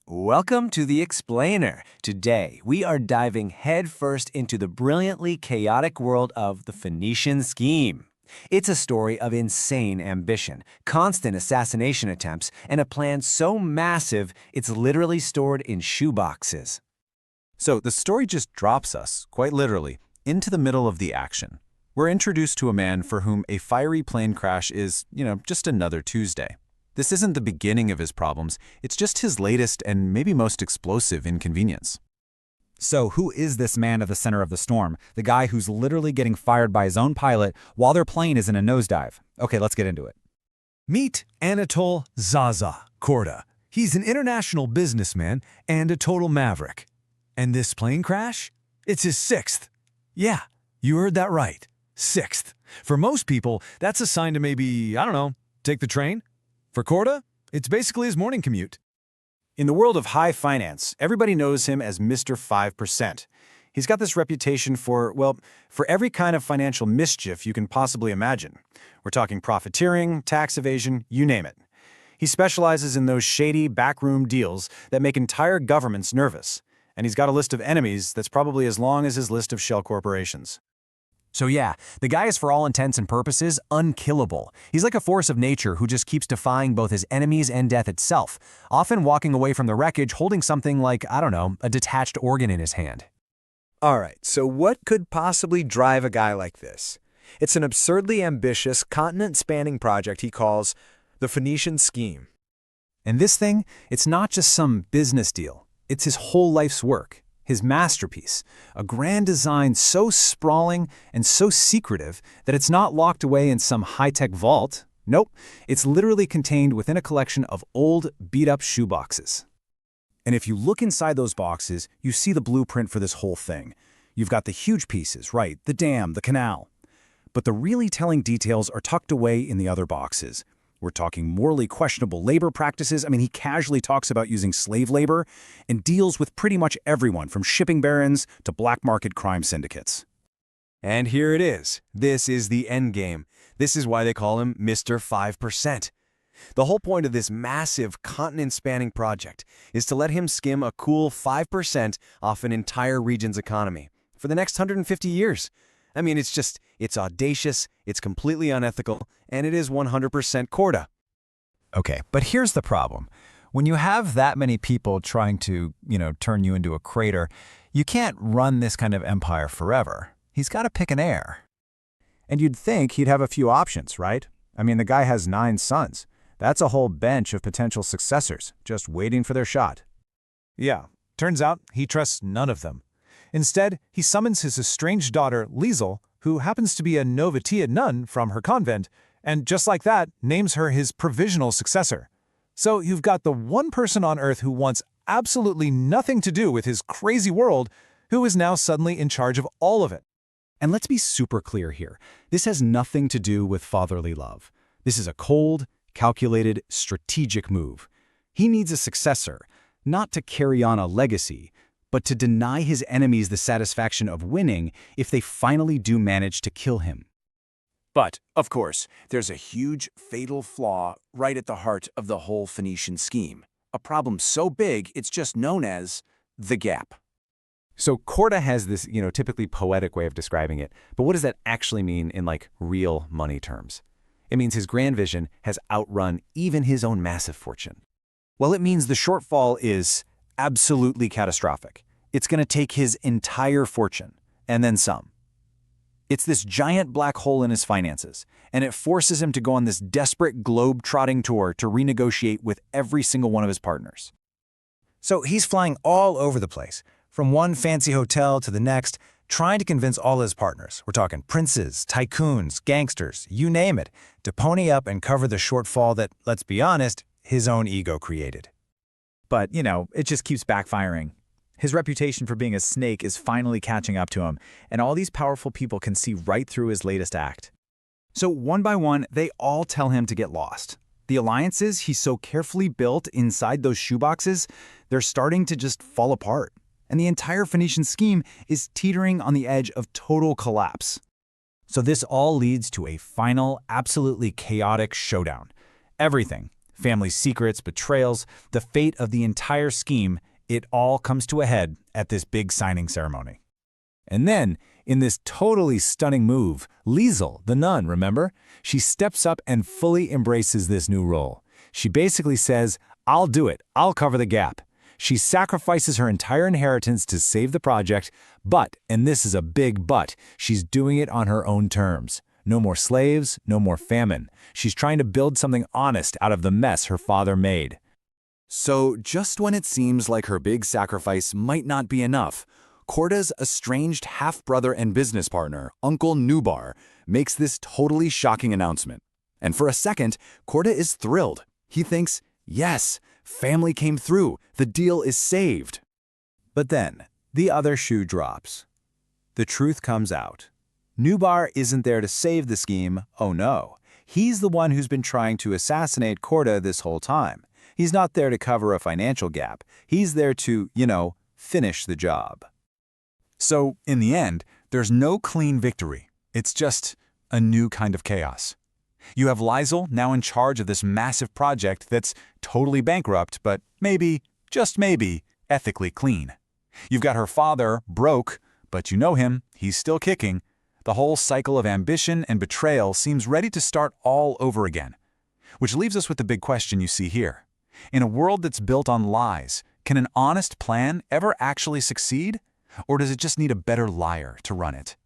Welcome to The Explainer. Today, we are diving headfirst into the brilliantly chaotic world of the Phoenician Scheme. It's a story of insane ambition, constant assassination attempts, and a plan so massive it's literally stored in shoeboxes. So the story just drops us, quite literally, into the middle of the action. We're introduced to a man for whom a fiery plane crash is, just another Tuesday. This isn't the beginning of his problems, it's just his latest and maybe most explosive inconvenience. So who is this man at the center of the storm? The guy who's literally getting fired by his own pilot while their plane is in a nosedive. Okay, let's get into it. Meet Anatol Zsa-Zsa Korda. He's an international businessman and a total maverick. And this plane crash? It's his sixth. Yeah, you heard that right. Sixth. For most people, that's a sign to maybe, take the train. For Korda, it's basically his morning commute. In the world of high finance, everybody knows him as Mr. 5%. He's got this reputation for every kind of financial mischief you can possibly imagine. We're talking profiteering, tax evasion, you name it. He specializes in those shady, backroom deals that make entire governments nervous. And he's got a list of enemies that's probably as long as his list of shell corporations. So yeah, the guy is for all intents and purposes unkillable. He's like a force of nature who just keeps defying both his enemies and death itself, often walking away from the wreckage holding something like, a detached organ in his hand. Alright, so what could possibly drive a guy like this? It's an absurdly ambitious, continent-spanning project he calls the Phoenician Scheme. And this thing, it's not just some business deal. It's his whole life's work. His masterpiece, a grand design so sprawling and so secretive that it's not locked away in some high-tech vault. Nope, it's literally contained within a collection of old, beat-up shoeboxes. And if you look inside those boxes, you see the blueprint for this whole thing. You've got the huge pieces, right, the dam, the canal. But the really telling details are tucked away in the other boxes. We're talking morally questionable labor practices. He casually talks about using slave labor and deals with pretty much everyone from shipping barons to black market crime syndicates. And here it is. This is the end game. This is why they call him Mr. 5%. The whole point of this massive continent-spanning project is to let him skim a cool 5% off an entire region's economy for the next 150 years. It's audacious, it's completely unethical, and it is 100% Korda. Okay, but here's the problem. When you have that many people trying to, turn you into a crater, you can't run this kind of empire forever. He's got to pick an heir. And you'd think he'd have a few options, right? The guy has 9 sons. That's a whole bench of potential successors, just waiting for their shot. Yeah, turns out he trusts none of them. Instead, he summons his estranged daughter, Liesl, who happens to be a Novatia nun from her convent, and just like that, names her his provisional successor. So you've got the one person on Earth who wants absolutely nothing to do with his crazy world, who is now suddenly in charge of all of it. And let's be super clear here. This has nothing to do with fatherly love. This is a cold, calculated, strategic move. He needs a successor, not to carry on a legacy, but to deny his enemies the satisfaction of winning if they finally do manage to kill him. But, of course, there's a huge, fatal flaw right at the heart of the whole Phoenician scheme. A problem so big, it's just known as the gap. So Korda has this, typically poetic way of describing it, but what does that actually mean in, real money terms? It means his grand vision has outrun even his own massive fortune. Well, it means the shortfall is absolutely catastrophic. It's going to take his entire fortune, and then some. It's this giant black hole in his finances, and it forces him to go on this desperate globe-trotting tour to renegotiate with every single one of his partners. So he's flying all over the place, from one fancy hotel to the next, trying to convince all his partners, we're talking princes, tycoons, gangsters, you name it, to pony up and cover the shortfall that, let's be honest, his own ego created. But, it just keeps backfiring. His reputation for being a snake is finally catching up to him, and all these powerful people can see right through his latest act. So one by one, they all tell him to get lost. The alliances he's so carefully built inside those shoeboxes, they're starting to just fall apart. And the entire Phoenician scheme is teetering on the edge of total collapse. So this all leads to a final, absolutely chaotic showdown. Everything, Family secrets, betrayals, the fate of the entire scheme, it all comes to a head at this big signing ceremony. And then, in this totally stunning move, Liesl, the nun, remember? She steps up and fully embraces this new role. She basically says, "I'll do it. I'll cover the gap." She sacrifices her entire inheritance to save the project, but, and this is a big but, she's doing it on her own terms. No more slaves, no more famine. She's trying to build something honest out of the mess her father made. So, just when it seems like her big sacrifice might not be enough, Korda's estranged half-brother and business partner, Uncle Nubar, makes this totally shocking announcement. And for a second, Korda is thrilled. He thinks, yes, family came through, the deal is saved. But then, the other shoe drops. The truth comes out. Nubar isn't there to save the scheme, oh no. He's the one who's been trying to assassinate Korda this whole time. He's not there to cover a financial gap. He's there to, finish the job. So, in the end, there's no clean victory. It's just a new kind of chaos. You have Liesl now in charge of this massive project that's totally bankrupt, but maybe, just maybe, ethically clean. You've got her father, broke, but you know him, he's still kicking. The whole cycle of ambition and betrayal seems ready to start all over again. Which leaves us with the big question you see here. In a world that's built on lies, can an honest plan ever actually succeed? Or does it just need a better liar to run it?